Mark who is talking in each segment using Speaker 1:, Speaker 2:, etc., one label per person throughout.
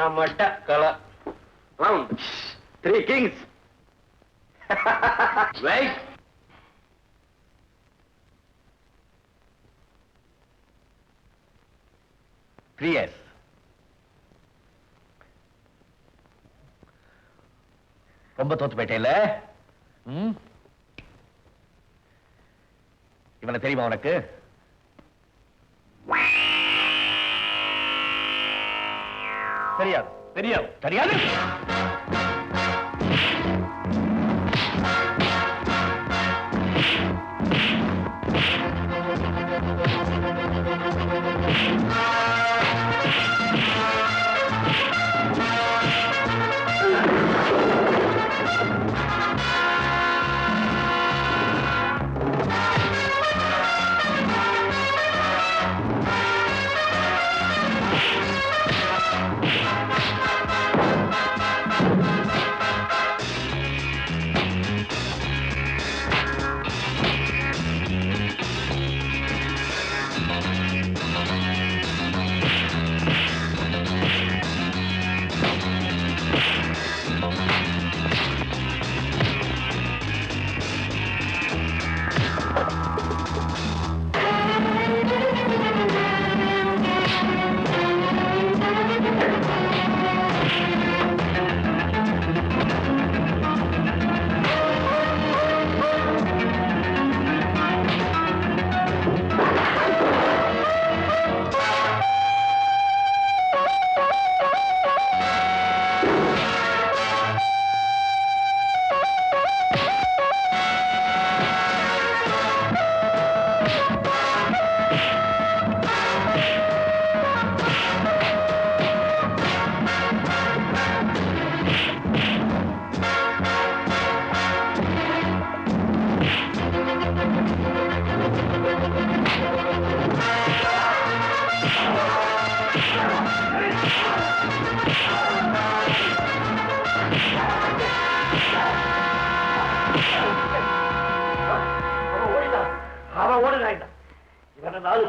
Speaker 1: நம்மட்ட கலை round 3 Kings right Yes. ரொம்ப தோத்து போயிட்டேல இவனை தெரியுமா உனக்கு? தெரியாது தெரியாது தெரியாது.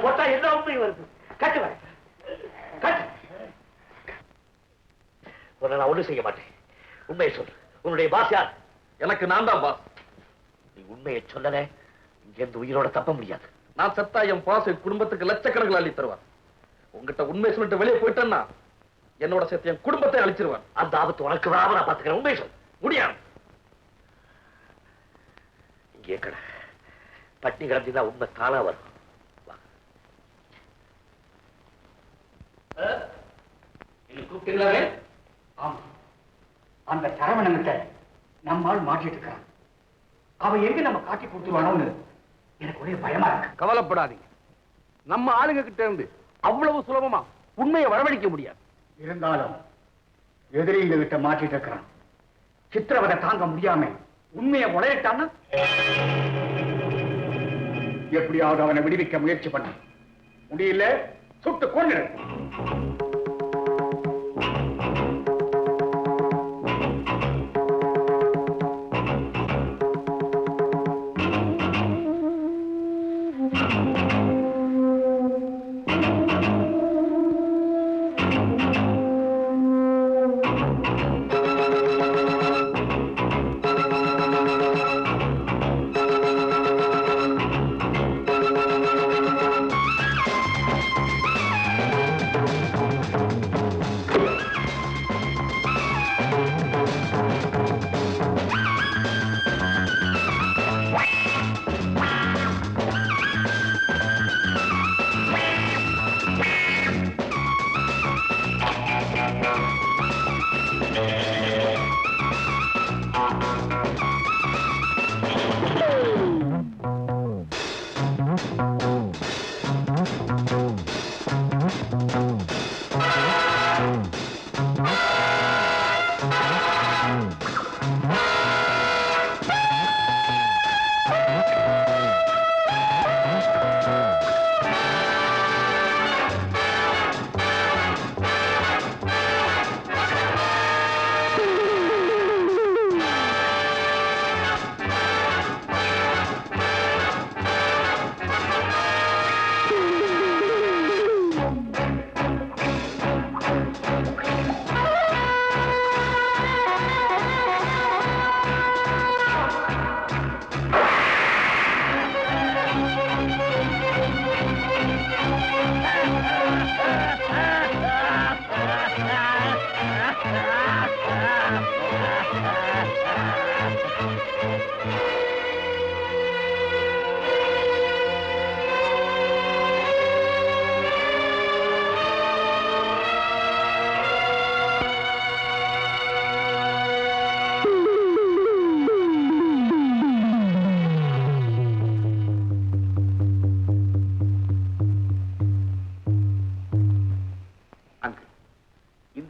Speaker 1: போட்டா என்ன உண்மை வருது? கட்டு கட்டு. உன்னை நான் ஒண்ணு செய்ய மாட்டேன். உண்மையை சொல்லு. உன்னுடைய பாஸ் யார்?
Speaker 2: எனக்கு நான் தான் பாஸ்.
Speaker 1: நீ உண்மையை சொல்லல இங்க இருந்து உயிரோட தப்ப முடியாது.
Speaker 2: நான் செத்தா என் பாஸ் குடும்பத்துக்கு லட்சக்கணக்கில் அள்ளி தருவார். உங்ககிட்ட உண்மை சொல்லிட்டு வெளியே போயிட்டேன்னா என்னோட சேர்த்து என் குடும்பத்தை அழிச்சிருவான்.
Speaker 1: அந்த ஆபத்து உனக்கு வராம நான் பாத்துக்கிறேன். உண்மை சொல். முடியாது. இங்கே கடை பட்டி கிடந்துதான் உண்மை தானா வரும்.
Speaker 3: அந்த சரவணன்கிட்ட நம்மால் மாட்டிட்டு இருக்கான். அவன் எங்க நம்ம காட்டி கொடுத்துருவானோன்னு எனக்கு ஒரே பயமா இருக்கு.
Speaker 2: கவலைப்படாதீங்க. நம்ம ஆளுங்க கிட்ட இருந்து அவ்வளவு சுலபமா உண்மையை வரவழைக்க முடியாது.
Speaker 3: இருந்தாலும் எதிரிங்க கிட்ட மாட்டிட்டு இருக்கிறான். சித்திரவதை தாங்க முடியாம உண்மையை உடையிட்டான்னா எப்படியாவது அவனை விடுவிக்க முயற்சி பண்ண முடியல. சுட்டு கொண்டு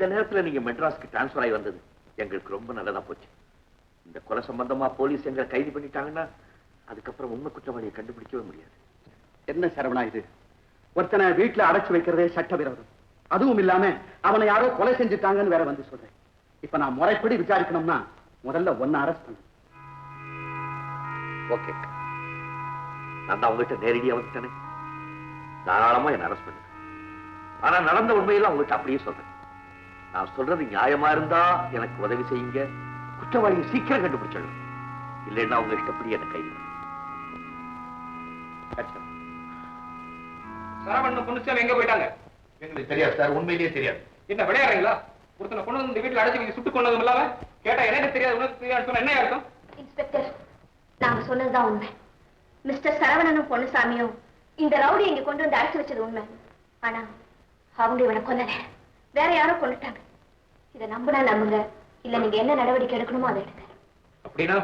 Speaker 1: இந்த நேரத்துல நீங்க மெட்ராஸ்க்கு டிரான்ஸ்பர் ஆகி வந்தது எங்களுக்கு ரொம்ப நல்லதா போச்சு. இந்த கொலை சம்பந்தமா போலீஸ் எங்களை கைது பண்ணிட்டாங்கன்னா அதுக்கப்புறம் உண்மை குற்றவாளியை கண்டுபிடிக்கவே முடியாது.
Speaker 3: என்ன சரவணா இது? ஒருத்தனை வீட்டுல அடைச்சு வைக்கிறதே சட்டவிரோதம். அதுவும் இல்லாம அவனை யாரோ கொலை செஞ்சுட்டாங்கன்னு வேற வந்து சொல்றேன். இப்ப நான் முறைப்படி விசாரிக்கணும்னா முதல்ல ஒன்னு அரெஸ்ட் பண்ணு.
Speaker 1: ஓகே, நான் தான் உங்ககிட்ட நேரடியா வந்துட்டேனே, தாராளமா என்ன அரெஸ்ட் பண்ணுங்க. ஆனா நடந்த உண்மையெல்லாம் உங்ககிட்ட அப்படியே சொல்றேன். நான் சொல்றது நியாயமா இருந்தா எனக்கு உதவி செய்யுங்க, குற்றவாளியை சீக்கிரம் கண்டுபிடிச்சிடணும். இல்லைன்னா உங்க இஷ்டப்படி என்ன கைது.
Speaker 4: சரவணன் பொண்ணுச்சாமி எங்க போயிட்டாங்க?
Speaker 2: எங்களுக்கு தெரியாது சார், உண்மையிலேயே தெரியாது.
Speaker 4: என்ன விளையாடுறீங்களா? ஒருத்தனை கொண்டு வந்து இந்த வீட்டுல அடைச்சு நீங்க சுட்டுக் கொண்டதும் இல்லாம கேட்டா எனக்கு தெரியாது உனக்கு தெரியாது சொன்னா என்ன அர்த்தம்?
Speaker 5: இன்ஸ்பெக்டர், நாங்க சொன்னதுதான் உண்மை. மிஸ்டர் சரவணனும் பொன்னுசாமியும் இந்த ரவுடி இங்க கொண்டு வந்து அடைச்சு வச்சது உண்மை. ஆனா அவங்க இவனை கொல்லல, வேற யாரோ கொண்டுட்டாங்க. இதை நம்புனா நம்புங்க, இல்ல நீங்க என்ன நடவடிக்கை எடுக்கணுமோ அதை எடுங்க.
Speaker 4: அப்படின்னா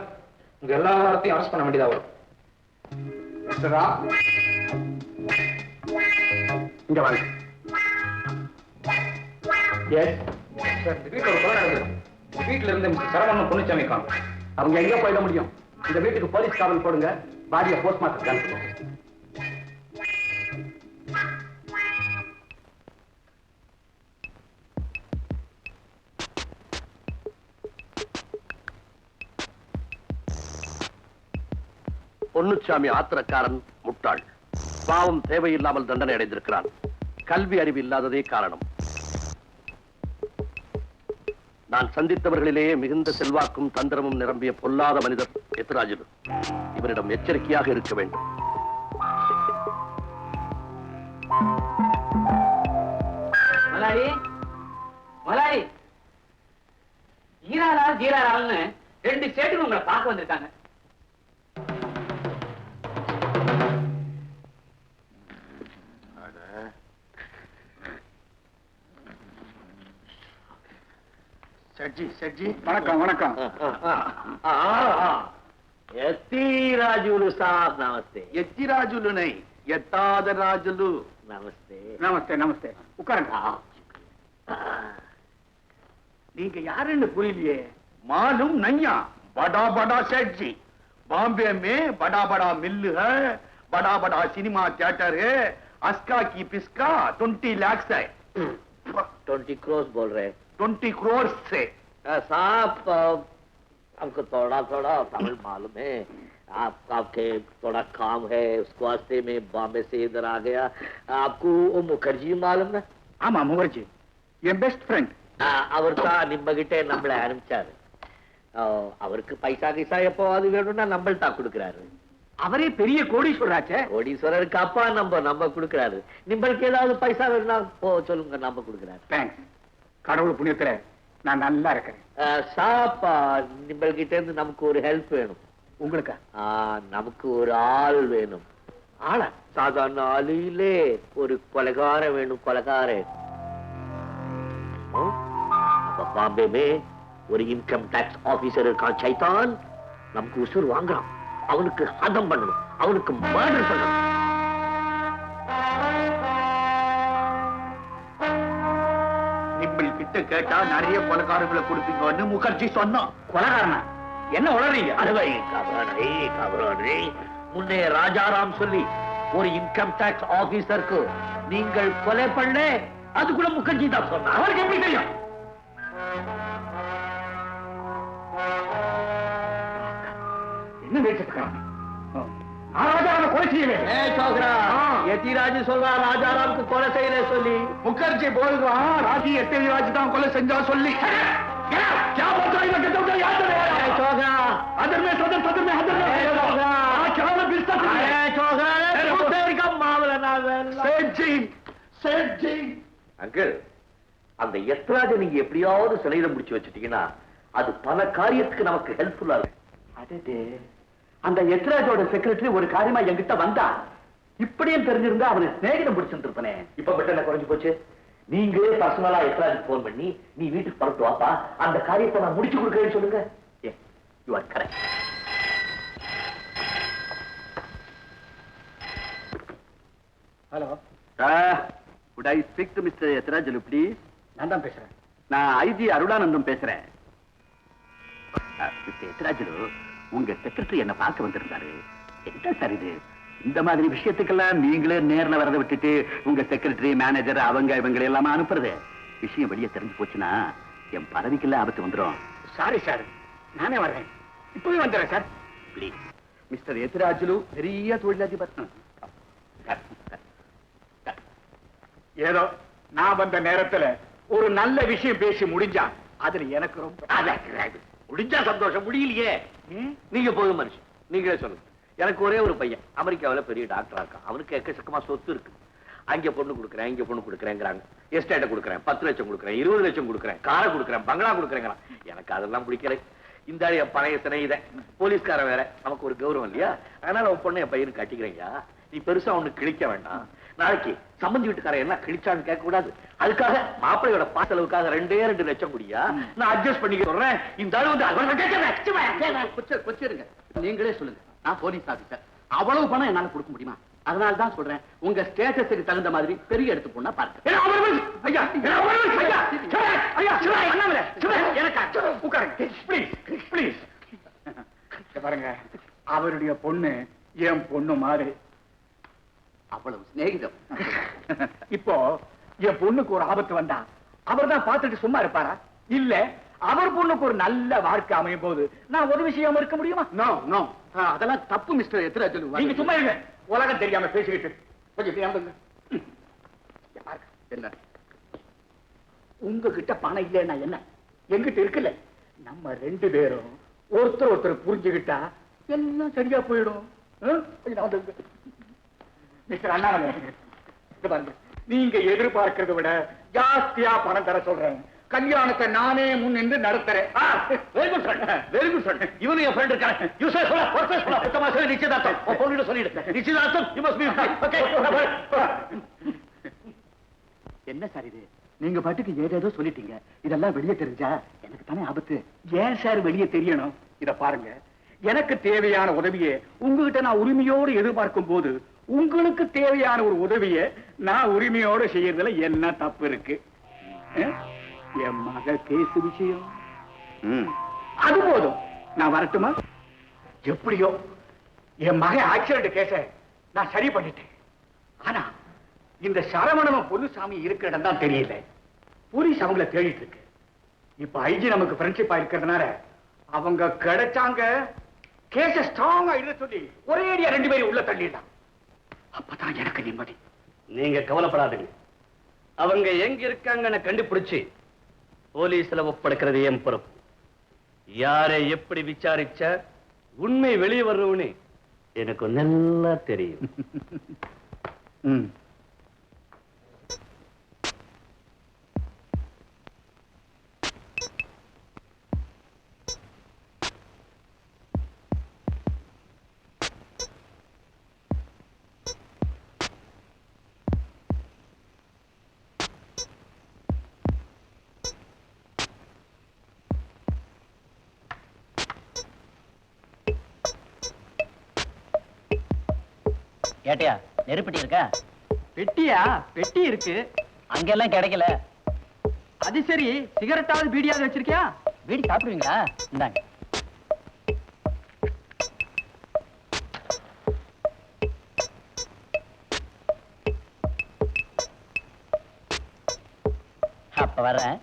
Speaker 4: உங்க எல்லாத்தையும் அரெஸ்ட் பண்ண வேண்டியதா வரும்.
Speaker 3: இங்க வாங்க.
Speaker 4: சார், இந்த வீட்டுல ஒரு கொலை நடந்தது. இந்த வீட்டுல இருந்து மிஸ்டர் சரவணன் பொன்னுச்சாமி காணும்.
Speaker 3: அவங்க எங்க போயிட முடியும்? இந்த வீட்டுக்கு போலீஸ் காவல் போடுங்க, பாடியை போஸ்ட்மார்ட்டம் அனுப்புங்க.
Speaker 1: பொன்னுச்சாமி ஆத்திரக்காரன், முட்டாள், பாவம் தேவையில்லாமல் தண்டனை அடைந்திருக்கிறான். கல்வி அறிவு இல்லாததே காரணம். நான் சந்தித்தவர்களிலேயே மிகுந்த செல்வாக்கும் தந்திரமும் நிரம்பிய பொல்லாத மனிதர் எத்ராஜுலு. இவரிடம் எச்சரிக்கையாக இருக்க வேண்டும்.
Speaker 6: மலாடி மலாடி, ஈராரா ஜீராரால்னு 2 ஸ்டேட்டுக்கு உங்களை பார்க்க வந்திருக்காங்க.
Speaker 3: வணக்கம் வணக்கம்.
Speaker 1: எத்திராஜுலு சாப், நமஸ்தே.
Speaker 2: எத்திராஜுலு நை, எத்தாத ராஜுலு.
Speaker 1: நமஸ்தே.
Speaker 3: நமஸ்தே நமஸ்தே. உட்காருங்க. நீங்க யாருன்னு புரியலையே.
Speaker 2: मालूम नहीं, बड़ा बड़ा सेठ जी, बॉम्बे में बड़ा बड़ा मिल है, बड़ा बड़ा सिनेमा थिएटर है, अस्का की पिस्का 20 लाख है।
Speaker 1: 20 crores बोल रहे हैं?
Speaker 2: 20 करोड़ से।
Speaker 1: साहब, हमको थोड़ा थोड़ा तमिल मालूम है। आपके थोड़ा काम है, उस वास्ते में बॉम्बे से इधर आ गया। आपको वो मुखर्जी मालूम है?
Speaker 3: ஆமா, முகர்ஜி என் பெஸ்ட் ஃப்ரெண்ட்.
Speaker 1: அவர் தான் நிம்மகிட்டே நம்மளை அனுப்பிச்சாரு. அவருக்கு பைசா கிசா எப்போவாது வேணும்னா நம்மள்டா கொடுக்குறாரு.
Speaker 3: அவரே பெரிய கோடீஸ்வரராச்சே.
Speaker 1: கோடீஸ்வரருக்கு அப்பா நம்ம கொடுக்குறாரு. நிம்பளுக்கு ஏதாவது பைசா வேணும்னா சொல்லுங்க, நம்ம கொடுக்குறாரு.
Speaker 3: தேங்க்ஸ். கடவுள் புண்ணியத்துல நான் நல்லா இருக்கிறேன்.
Speaker 1: சாப்பா, நிம்பள்கிட்ட இருந்து நமக்கு ஒரு ஹெல்ப் வேணும்.
Speaker 3: உங்களுக்கு
Speaker 1: நமக்கு ஒரு ஆள் வேணும். ஆளா? சாதாரண ஆளிலே ஒரு கொலைகாரன் வேணும். கொலைகாரன் பாம்பே மே ஒரு இன்கம் டாக்ஸ் ஆபீசர் இருக்கான், சைத்தான். நமக்கு உசுர் வாங்குறான். அவனுக்கு ஹதம் பண்ணணும், அவனுக்கு மர்டர் பண்ணணும்.
Speaker 2: நிம்பிள் கிட்ட கேட்டா நிறைய கொலைகாரங்களை கொடுப்பீங்கன்னு முகர்ஜி சொன்னான்.
Speaker 3: கொலைகாரனா? என்ன உளறீங்க?
Speaker 1: முன்னே ராஜாராம் சொல்லி ஒரு இன்கம் டாக்ஸ் ஆபீசருக்கு நீங்கள் கொலை பண்ண, அது கூட முகர்ஜி தான் சொன்னார்.
Speaker 3: அவருக்கு எப்படி தெரியும்? என்ன பேசிட்டு ராஜாராம் கொலை செய்யல.
Speaker 1: எத்திராஜ் சொல்றா ராஜாராமுக்கு கொலை செய்யல சொல்லி.
Speaker 2: முகர்ஜி போல்றான் ராஜி எத்திராஜ் தான் கொலை செஞ்சா சொல்லி. क्या बोल रहा है? मैं कहता हूँ याद नहीं
Speaker 1: छोकरा,
Speaker 2: अदर में सदर सदर में हदर में
Speaker 1: छोकरा,
Speaker 2: क्या मैं बिस्तर
Speaker 1: छोकरा का मामला ना
Speaker 2: सेठ जी
Speaker 1: அங்கிள், அந்த எத்ராஜ நீங்க எப்படியாவது சிலையில முடிச்சு வச்சுட்டீங்கன்னா அது பல காரியத்துக்கு நமக்கு ஹெல்ப்ஃபுல்லா இருக்கு.
Speaker 3: அதே அந்த எத்ராஜோட செக்ரட்டரி ஒரு காரியமா என்கிட்ட வந்தா, இப்படியும் தெரிஞ்சிருந்தா அவனை சிநேகிதம் பிடிச்சிருப்பனே.
Speaker 1: இப்ப மட்டும் என்ன குறைஞ்சு போச்சு? நீங்களே பர்சனலா எத்ராஜுக்கு போன் பண்ணி, நீ வீட்டுக்கு பரட்டு வாப்பா, அந்த காரியத்தை நான் முடிச்சு கொடுக்கிறேன்னு சொல்லுங்க. You are correct.
Speaker 3: Hello,
Speaker 1: Would I speak to Mr. Etrajulu, please?
Speaker 3: நான் தான் பேசுறேன். நான் ஐஜி அருளானந்தம் பேசுறேன். எத்ராஜு, உங்க செக்ரட்டரி என்ன பார்க்க வந்திருந்தாரு. என்ன சார் இது? இந்த மாதிரி விஷயத்துக்கெல்லாம் நீங்களே நேர்ல வரத விட்டுட்டு உங்க செக்ரட்டரி, மேனேஜர் அவங்க இவங்களை எல்லாமே அனுப்புறது. விஷயம் வெளியே தெரிஞ்சு போச்சுன்னா என் பதவிக்கெல்லாம் ஆபத்து வந்துடும்.
Speaker 2: சாரி சார், நானே வர்றேன். இப்பவே வந்துடுறேன் சார்.
Speaker 3: ப்ளீஸ். மிஸ்டர் எத்ராஜுலு பெரிய தொழிலதிபர்.
Speaker 2: ஏதோ நான் வந்த நேரத்துல ஒரு நல்ல விஷயம் பேசி முடிஞ்சா அதுல எனக்கு ரொம்ப
Speaker 1: முடிஞ்சா சந்தோஷம், முடியலையே. நீங்க போதும் மனுஷன், நீங்களே சொல்லுங்க. எனக்கு ஒரே ஒரு பையன் அமெரிக்காவில் பெரிய டாக்டரா இருக்கான். அவனுக்கு எக்கச்சக்கமா சொத்து இருக்கு. அங்க பொண்ணு கொடுக்குறேன், இங்க பொண்ணு கொடுக்குறேங்கிறாங்க. எஸ்டேட்டை கொடுக்குறேன், 10 லட்சம் கொடுக்குறேன், 20 லட்சம் கொடுக்குறேன், காரை கொடுக்குறேன், பங்களா கொடுக்குறேங்கிறான். எனக்கு அதெல்லாம் பிடிக்கல. இந்த என் பழைய சினை போலீஸ்காரன் வேற, நமக்கு ஒரு கௌரவம் இல்லையா? அதனால உன் பொண்ணு என் பையனுக்கு கட்டிக்கிறீங்க. நீ பெருசா ஒண்ணு கிழிக்க வேண்டாம். நாளைக்கு சம்பந்தி வீட்டுக்காரன் என்ன கிழிச்சான்னு கேட்க கூடாது. அதுக்காக மாப்பிள்ளையோட பாசலவுக்காக 2 லட்சம் குடியா, நான் அட்ஜஸ்ட் பண்ணிக்க சொல்றேன். இந்த ஆளு வந்து
Speaker 3: கொச்சிருங்க. நீங்களே சொல்லுங்க. நான் போலீஸ் ஆபீசர். அவ்வளவு பணம் என்னால கொடுக்க முடியுமா? அதனால தான் சொல்றேன், உங்க ஸ்டேட்டஸுக்கு தகுந்த மாதிரி பெரிய எடுத்து போனா பாருங்க.
Speaker 2: பாருங்க, அவருடைய பொண்ணு என் பொண்ணு மாதிரி.
Speaker 3: அவ்வளவு சிநேகிதம்.
Speaker 2: இப்போ என் பொண்ணுக்கு ஒரு ஆபத்து வந்தா அவர் தான் பார்த்துட்டு சும்மா இருப்பாரா? இல்ல அவர் பொண்ணுக்கு ஒரு நல்ல வாழ்க்கை அமையும் போது நான் உதவி செய்யாம இருக்க முடியுமா?
Speaker 3: நோ நோ, அதெல்லாம் தப்பு மிஸ்டர் எத்ராஜுலு.
Speaker 2: நீங்க சும்மா இருங்க. உலகம் தெரியாம பேசிக்கிட்டு கொஞ்சம் தெரியாம.
Speaker 3: என்ன
Speaker 2: உங்ககிட்ட பணம் இல்லைன்னா என்ன, எங்கிட்ட இருக்குல்ல. நம்ம 2 பேரும் ஒருத்தர் புரிஞ்சுக்கிட்டா எல்லாம் சரியா போயிடும். மிஸ்டர் அண்ணாமலை, நீங்க எதிர்பார்க்கிறத விட ஜாஸ்தியா பணம் தர சொல்றேன். கல்யாணத்தை நானே முன் நின்று நடத்துறேன்.
Speaker 1: Very good friend, very good friend. இவனு என் ஃப்ரெண்ட் இருக்காங்க. யூ சே சொல்ல, ஒருத்தர் சொல்ல. மொத்தமா சொல்லி நிச்சயதார்த்தம். உன் பொண்ணுகிட்ட சொல்லிடு. நிச்சயதார்த்தம் யூ மஸ்ட் பீ ஓகே.
Speaker 3: என்ன சார் இது? நீங்க பாட்டுக்கு ஏதேதோ சொல்லிட்டீங்க. இதெல்லாம் வெளியே தெரிஞ்சா எனக்கு தானே ஆபத்து.
Speaker 2: ஏன் சார் வெளியே தெரியணும்? இத பாருங்க, எனக்கு தேவையான உதவியை உங்ககிட்ட நான் உரிமையோடு எதிர்பார்க்கும் போது உங்களுக்கு தேவையான ஒரு உதவியை நான் உரிமையோடு செய்யறதுல என்ன தப்பு இருக்கு? என் மக கேஸ் விஷயம் அது போதும். நான் வரட்டுமா? எப்படியோ என் மக ஆக்சிடென்ட் கேஸ நான் சரி பண்ணிட்டேன். ஆனா இந்த சரவணனும் பொன்னுசாமி இருக்கிற இடம் தான் தெரியல. போலீஸ் அவங்கள தேடிட்டு இருக்கு. இப்ப ஐஜி நமக்கு ஃப்ரெண்ட்ஷிப்பா இருக்கிறதுனால அவங்க கிடைச்சாங்க. கேஸ ஸ்ட்ராங்கா எழுத சொல்லி ஒரே அடியா 2 பேரும் உள்ள தள்ளிட்டான். அப்பதான் எனக்கு நிம்மதி.
Speaker 1: நீங்க கவலைப்படாதீங்க. அவங்க எங்க இருக்காங்கன்னு கண்டுபிடிச்சு போலீஸ்ல ஒப்படைக்கிறது என் பொறுப்பு. யாரை எப்படி விசாரிச்சா உண்மை வெளியே வருவனே எனக்கு நல்லா தெரியும்.
Speaker 6: கேட்டியா? நெருப்பெட்டி இருக்கா?
Speaker 4: பெட்டியா? பெட்டி இருக்கு.
Speaker 6: அங்கெல்லாம் கிடைக்கல.
Speaker 4: அது சரி, சிகரெட்டாவது பீடியாவது வச்சிருக்கியா?
Speaker 6: வீடு சாப்பிடுவீங்களா? இந்தாங்க. அப்ப வர்றேன்.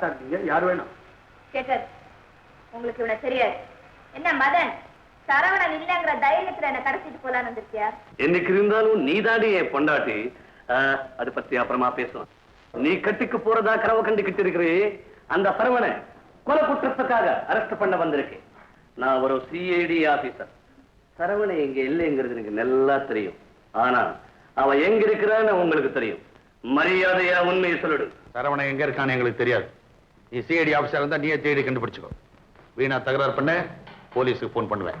Speaker 2: சார் நீங்க? யார் வேணும்?
Speaker 5: கேட்டது உங்களுக்கு இவனை தெரியாது. என்ன மதன், சரவணன் இல்லங்கிற தைரியத்துல என்ன கடத்திட்டு போலான்னு வந்திருக்கியா?
Speaker 3: என்னைக்கு இருந்தாலும் நீதாடி என் பொண்டாட்டி. அது பத்தி அப்புறமா பேசலாம். நீ கட்டிக்கு போறதா கனவு கண்டுகிட்டு இருக்கிறே, அந்த சரவண கொலை குற்றத்துக்காக அரெஸ்ட் பண்ண வந்திருக்கேன். நான் ஒரு சிஐடி ஆபீசர். சரவண எங்க இல்லைங்கிறது எனக்கு நல்லா தெரியும். ஆனா அவன் எங்க இருக்கிறான்னு உங்களுக்கு தெரியும். மரியாதையா உண்மையை சொல்லிடு.
Speaker 1: சரவணன் எங்க இருக்கான்னு எங்களுக்கு தெரியாது. நீ சிஐடி ஆபீசர் இருந்தா நீயே தேடி கண்டுபிடிச்சுக்கோ. வீணா தகராறு பண்ண போலீஸுக்கு போன் பண்ணுவேன்.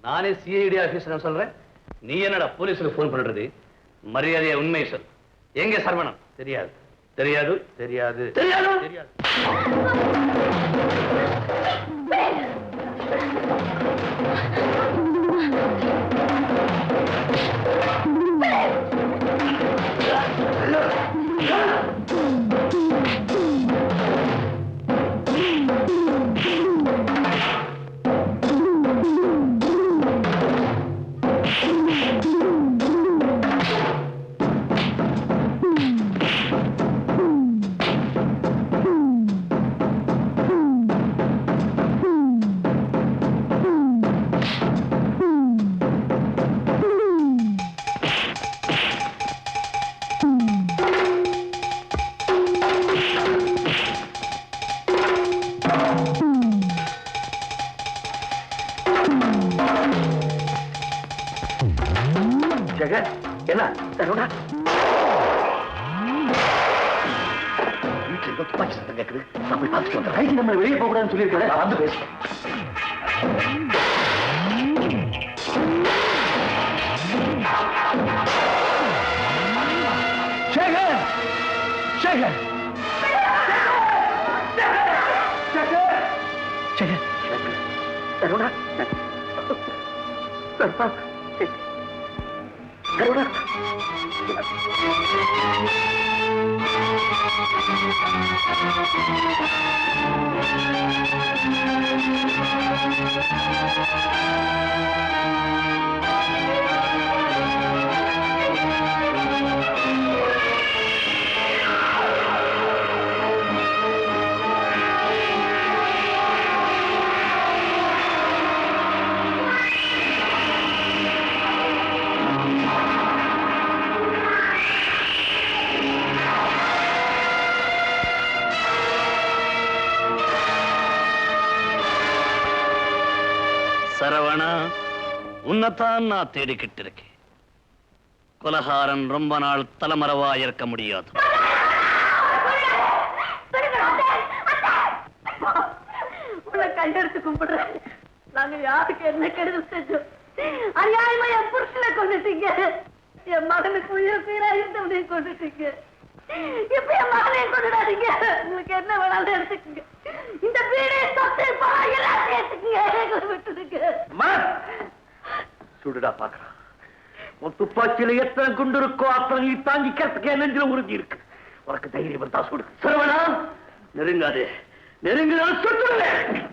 Speaker 3: நானே சிஐடி ஆபீசர் சொல்றேன், நீ என்னடா போலீஸுக்கு போன் பண்றது? மரியாதையா உண்மையை சொல். எங்க சரவணன்? தெரியாது. தெரியாது. தெரியாது. தெரியாது. தெரியாது.
Speaker 1: என்ன வீட்டுல துப்பாக்கி சத்தம் கேட்குது. நான் போய் பார்த்துட்டு வந்தேன். நம்ம வெளியே போக கூடாதுன்னு சொல்லியிருக்கேன். நான் வந்து பேசுறேன். சேகர், சேகர், சேகர், கருணா, கருணா, கருணா.
Speaker 3: சரவணா, உன்னைத்தான் நான் தேடிக்கிட்டு இருக்கேன். கொலகாரன் ரொம்ப நாள் தலைமறைவா இருக்க முடியாது.
Speaker 5: உன்னை கையெடுத்து கும்பிடுறேன். நாங்க யாருக்கு என்ன கெடுதல் செஞ்சோம்? அநியாயமா என் புருஷனை கொண்டுட்டீங்க. என் மகனுக்கு உயிரை இருந்தவனையும் கொண்டுட்டீங்க. இப்ப என் மகனையும் கொண்டுடாதீங்க. உங்களுக்கு என்ன வேணாலும் எடுத்துக்கங்க. இந்த வீடே சொத்து பணம் எல்லாத்தையும் எடுத்துக்கங்க. எங்களை விட்டுடுங்க.
Speaker 1: சுடுடா பாக்குறான். உன் துப்பாக்கியில எத்தனை குண்டு இருக்கோ அத்தனை தாங்கிக்கிறதுக்கு என் நெஞ்சில உறுதி இருக்கு. உனக்கு தைரியம் வந்தா சுடு. சரவணா, நெருங்காதே. நெருங்குதான் சுட்டுடுவேன்.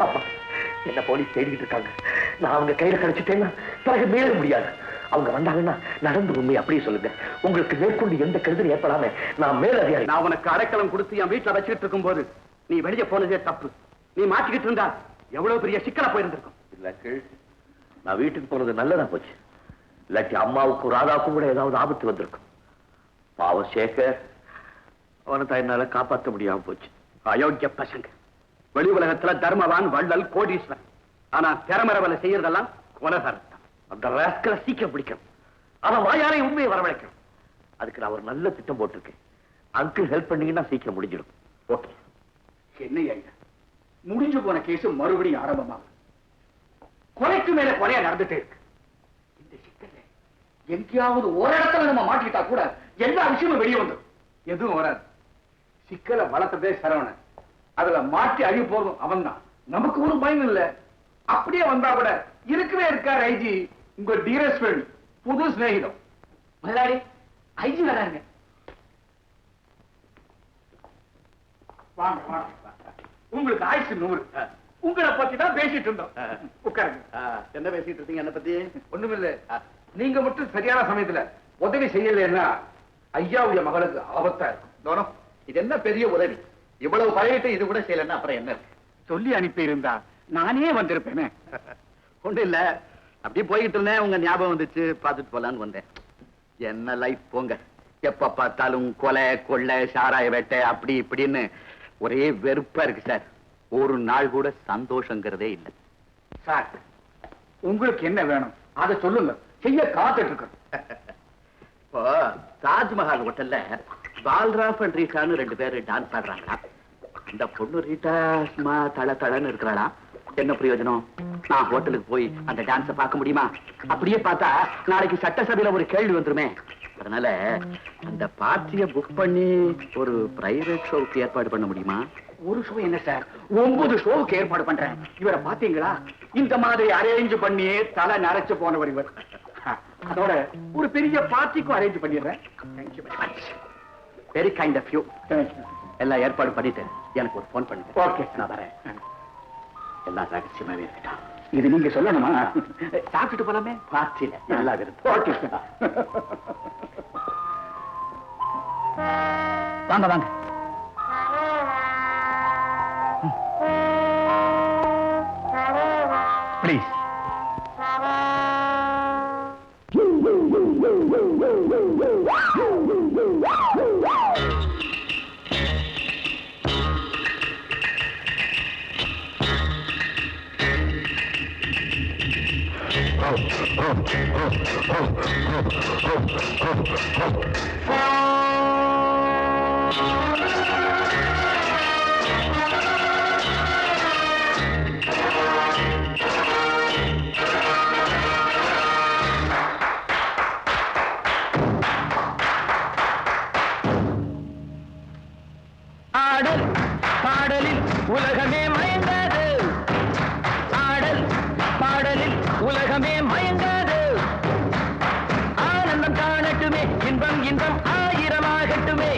Speaker 1: அப்பா என்ன போலீஸ் தேடிக்கிட்டு இருக்காங்க. நான் அவங்க கையில கிடைச்சிட்டேன்னா பிறகு மீள முடியாது. அவங்க வந்தாங்கன்னா நடந்து உண்மை அப்படியே சொல்லுங்க. உங்களுக்கு மேற்கொண்டு எந்த கருதல் ஏற்படாம நான் மேலதிகாரி.
Speaker 2: நான் உனக்கு அடைக்கலம் கொடுத்து என் வீட்டுல வச்சுக்கிட்டு இருக்கும் போது நீ வெளியே போனதே தப்பு. நீ மாட்டிக்கிட்டு இருந்தா எவ்வளவு பெரிய சிக்கலா போயிருந்திருக்கும்.
Speaker 1: இல்ல நான் வீட்டுக்கு போனது நல்லதா போச்சு. இல்லாட்டி அம்மாவுக்கும் ராதாவுக்கும் கூட ஏதாவது ஆபத்து வந்திருக்கும். பாவம் சேகர், அவனை தான் என்னால காப்பாற்ற முடியாம போச்சு.
Speaker 2: அயோக்கிய பசங்க. வெளி உலகத்துல தர்மவான், வள்ளல், கோடீஸ்வரன். ஆனா திறமர வேலை செய்யறதெல்லாம் கொலகாரத்தான்.
Speaker 1: அந்த ராஸ்கலை சீக்கிரம் பிடிக்கணும். அவன் வாயாலே உண்மையை வரவழைக்கணும். அதுக்கு நான் ஒரு நல்ல திட்டம் போட்டிருக்கேன். அங்கிள் ஹெல்ப் பண்ணீங்கன்னா சீக்கிரம் முடிஞ்சிடும்.
Speaker 2: ஓகே. என்னையா முடிஞ்சு போன கேஸ் மறுபடியும் ஆரம்பமாக கொலைக்கு மேல கொலையா நடந்துட்டே இருக்கு. இந்த சிக்கல்ல எங்கேயாவது ஒரு இடத்துல நம்ம மாட்டிக்கிட்டா கூட எல்லா விஷயமும் வெளியே வந்துடும். எதுவும் வராது. சிக்கலை வளர்த்ததே சரவணன். அதுல மாட்டி அழி போறதும் அவன் தான். நமக்கு ஒரு பயம் இல்ல. அப்படியே வந்தா கூட இருக்கவே இருக்கார் ஐஜி, உங்க டியரஸ்ட் ஃப்ரெண்ட், புது சிநேகிதம். முதலாளி ஐஜி வராங்க. வாங்க வாங்க. உங்களுக்கு ஆயுசு 100. உங்களை பத்தி தான் பேசிட்டு இருந்தோம். உட்காருங்க.
Speaker 3: என்ன பேசிட்டு இருக்கீங்க? என்ன பத்தி?
Speaker 2: ஒண்ணுமில்ல. நீங்க மட்டும் சரியான சமயத்துல உதவி செய்யலைன்னா ஐயாவுடைய மகளுக்கு ஆபத்தா இருக்கும்.
Speaker 3: இது என்ன பெரிய உதவி? இவ்வளவு பழகிட்டு இது கூட செய்யலன்னா அப்புறம் என்ன இருக்கு?
Speaker 2: சொல்லி அனுப்பி இருந்தா நானே வந்திருப்பேனே.
Speaker 3: ஒண்ணு இல்ல, அப்படியே போய்கிட்டு இருந்தேன், உங்க ஞாபகம் வந்துச்சு, பாத்துட்டு போலான்னு வந்தேன். என்ன லைஃப் போங்க. எப்ப பார்த்தாலும் கொலை, கொள்ளை, சாராய வேட்டை, அப்படி இப்படின்னு ஒரே வெறுப்பா இருக்கு சார். ஒரு நாள் கூட சந்தோஷங்கிறதே இல்லை
Speaker 2: சார். உங்களுக்கு என்ன வேணும் அதை சொல்லுங்க, செய்ய காத்துட்டு இருக்கோம்.
Speaker 3: இப்போ தாஜ்மஹால் ஹோட்டல்ல பால்ராம் அண்ட் ரீட்டான்னு 2 பேரு டான்ஸ் ஆடுறாங்களா. அந்த பொண்ணு ரீட்டா சும்மா தள தளன்னு இருக்கிறாளா. என்ன பிரயோஜனம்? நான் ஹோட்டலுக்கு போய் அந்த டான்ஸ பார்க்க முடியுமா? அப்படியே பார்த்தா நாளைக்கு சட்டசபையில ஒரு கேள்வி வந்துருமே. அதனால அந்த பார்ட்டிய புக் பண்ணி ஒரு பிரைவேட் ஷோவுக்கு ஏற்பாடு பண்ண முடியுமா?
Speaker 2: ஒரு ஷோ என்ன சார், 9 ஷோவுக்கு ஏற்பாடு பண்றேன். இவரை பாத்தீங்களா? இந்த மாதிரி அரேஞ்ச் பண்ணி தலை நரைச்சு போனவர் இவர். அதோட ஒரு பெரிய பார்ட்டிக்கும் அரேஞ்ச் பண்ணிடுறேன்.
Speaker 3: Very kind of you. எல்லாம் ஏற்பாடு பண்ணிட்டு எனக்கு ஒரு போன் பண்ணுங்க.
Speaker 2: ஓகே,
Speaker 3: நான் வரேன். எல்லாம் ரகசியமாவே இருக்கட்டும்.
Speaker 2: இது நீங்க சொல்லணுமா?
Speaker 3: சாப்பிட்டுட்டு போலாமே. பார்ட்டியில எல்லாம் இருக்கு.
Speaker 2: ஓகே.
Speaker 6: வாங்க வாங்க.
Speaker 2: ப்ளீஸ்.
Speaker 6: ஆடல் பாடலில் உலகமே மயங்காது. ஆடல் பாடலில் உலகமே மயங்காது. ஆனந்தம் காணட்டுமே, இன்பம் இன்பம் ஆயிரமாகட்டுமே.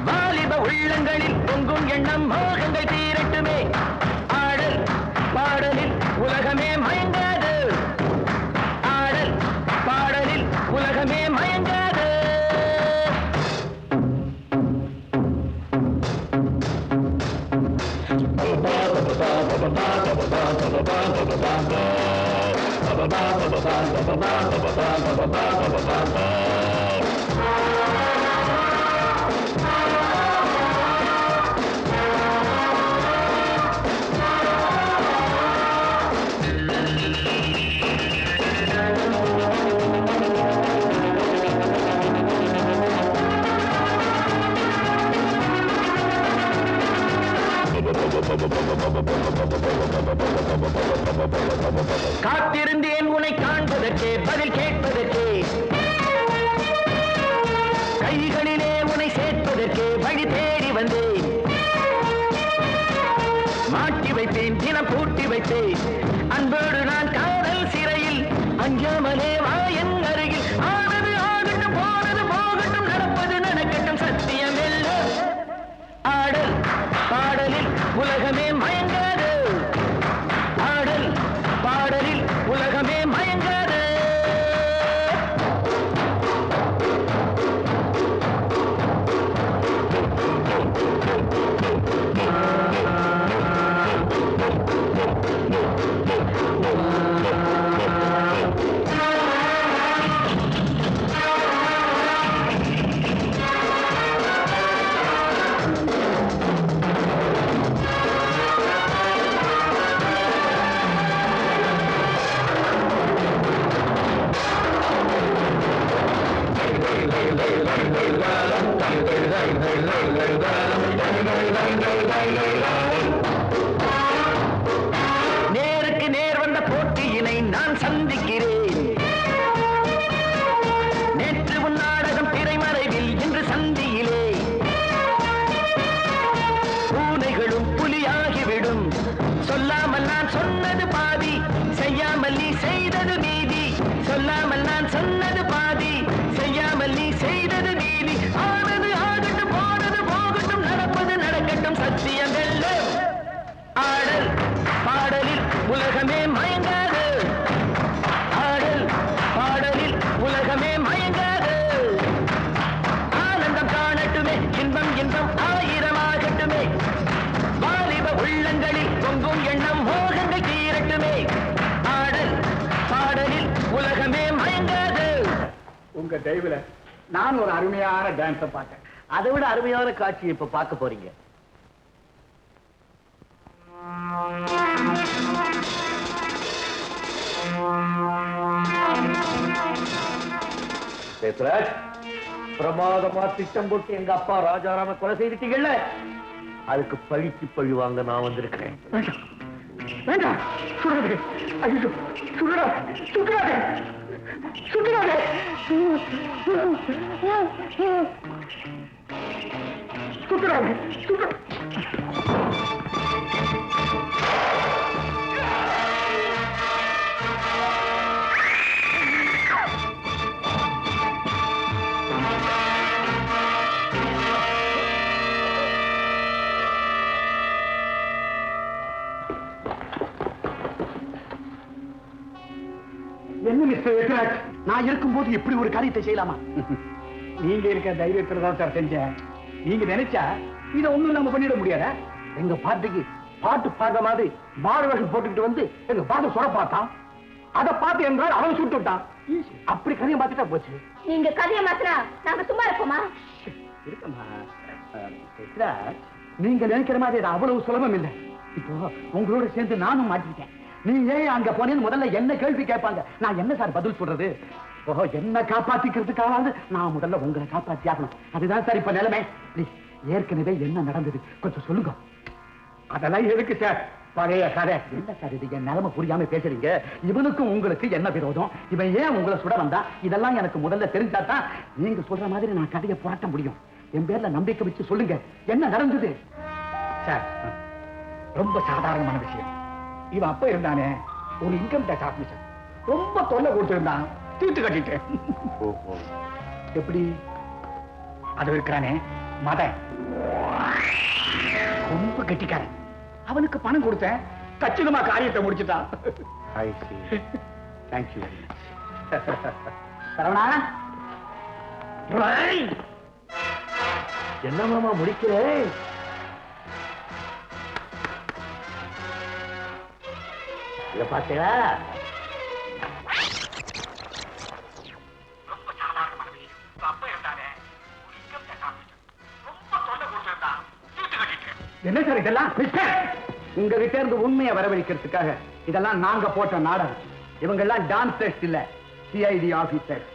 Speaker 6: வாலிப உள்ளங்களில் பொங்கும் எண்ணம் மோகங்கள் தீரட்டுமே. ஆடல் பாடலில் உலகமே மயங்காது. ஆடல் பாடலில் உலகமே மயங்காது. காத்திருந்தேன் உன்னை காண்பதற்கே, பதில் கேட்பதற்கே. கைகளிலே உன்னை சேர்ப்பதற்கே வழி தேடி வந்தேன். மாட்டி வைப்பேன், தினம் பூட்டி வைப்பேன். அன்போடு நான் காதல் சிறையில் அஞ்சாமலே வா என் அருகில். ஆனது ஆகட்டும், போனது போகட்டும், நடப்பது நடக்கட்டும், சத்தியம் எல்லாம். ஆடல் பாடலில் உலகமே மயங்காது. செய்தது மீதி, சொல்லாமல் நான் சொன்னது பாதி, செய்யாமல் நீ செய்தது மீதி. ஆனது ஆகட்டும், போனது போகட்டும், நடப்பது நடக்கட்டும், சத்தியம் வெல்லும். ஆடல் பாடலில் உலகமே மயங்காது, ஆடல் பாடலில் உலகமே மயங்காது. ஆனந்தம் காணட்டுமே, இன்பம் இன்பம் ஆயிரமாகட்டுமே, வாலிப உள்ளங்களில் பொங்கும் எண்ணம் மோகங்கள் தீரட்டுமே. ஆடல் பாடலில் உலகமே மயங்காது.
Speaker 2: உங்க தயவுல நான் ஒரு அருமையான டான்ஸ பார்த்தேன்.
Speaker 3: அதை விட அருமையான காட்சி இப்ப பார்க்க போறீங்க. சேத்ராஜ், பிரமாதமா திட்டம் போட்டு எங்க அப்பா ராஜாராம கொலை செய்துட்டீங்கல்ல, அதுக்கு பழிக்கு பழி வாங்க நான் வந்திருக்கிறேன்.
Speaker 2: வேண்டாம், சுடாதே. ஐயோ, சுடாதே, சுடாதே, சுடாதே. சுடாதே, சுடாதே. என்ன மிஸ்டர் எத்ராஜ், நான் இருக்கும்போது இப்படி ஒரு காரியத்தை செய்யலாமா? நீங்க இருக்க தைரியத்துல தான் சார் செஞ்சேன். நீங்க நினைச்சா இதை ஒண்ணும் இல்லாம பண்ணிட முடியாதா? எங்க பாட்டுக்கு பாட்டு பாடுற மாதிரி மாறு வேஷம் போட்டுக்கிட்டு வந்து எங்க பாட்டு சொல்ல பார்த்தான். அதை பார்த்து என்றால் அவன் சுட்டு விட்டான். அப்படி கதையை மாத்திட்டா போச்சு.
Speaker 5: நீங்க கதையை மாத்தினா நாங்க சும்மா இருப்போமா?
Speaker 2: இருக்கமா எத்ராஜ், நீங்க நினைக்கிற மாதிரி அது அவ்வளவு சுலபம் இல்லை. இப்போ உங்களோட சேர்ந்து நானும் மாட்டிக்கிட்டேன். நீ ஏன் அங்க போனேன்னு முதல்ல என்ன கேள்வி கேட்பாங்க. நான் என்ன சார் பதில் சொல்றது? ஓஹோ, என்ன காப்பாத்திக்கிறதுக்காவது நான் முதல்ல உங்களை காப்பாத்தி ஆகணும். அதுதான் சார் இப்ப நிலைமை. ப்ளீஸ், ஏற்கனவே என்ன நடந்தது கொஞ்சம் சொல்லுங்க. அதெல்லாம் எதுக்கு சார்? பழைய கதை. என்ன சார் இது, என் நிலைமை புரியாம பேசுறீங்க? இவனுக்கும் உங்களுக்கு என்ன விரோதம்? இவன் ஏன் உங்களை சுட வந்தா? இதெல்லாம் எனக்கு முதல்ல தெரிஞ்சாதான் நீங்க சொல்ற மாதிரி நான் கதையை புரட்ட முடியும். என் பேர்ல நம்பிக்கை வச்சு சொல்லுங்க, என்ன நடந்தது? சார், ரொம்ப சாதாரணமான விஷயம். இவன் அப்ப இருந்தானே ஒரு இன்கம் டேக்ஸ் ஆபீசர், ரொம்ப தொல்லை கொடுத்திருந்தான். தீர்த்து கட்டிட்டேன். எப்படி? அது இருக்கிறானே மதன், ரொம்ப கெட்டிக்காரன். அவனுக்கு பணம் கொடுத்தேன், கச்சிதமா காரியத்தை முடிச்சுட்டான். தேங்க்யூ. சரவணா,
Speaker 3: என்ன மாமா முடிக்கிறேன்? இத பாத்தீங்களா?
Speaker 2: என்ன சார் இதெல்லாம்? உங்ககிட்ட இருந்து உண்மையை வரவழைக்கிறதுக்காக இதெல்லாம் நாங்க போட்ட நாடகம். இவங்க எல்லாம் டான்ஸ் டெஸ்ட் இல்ல, சிஐடி ஆபீசர்.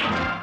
Speaker 3: Thank you.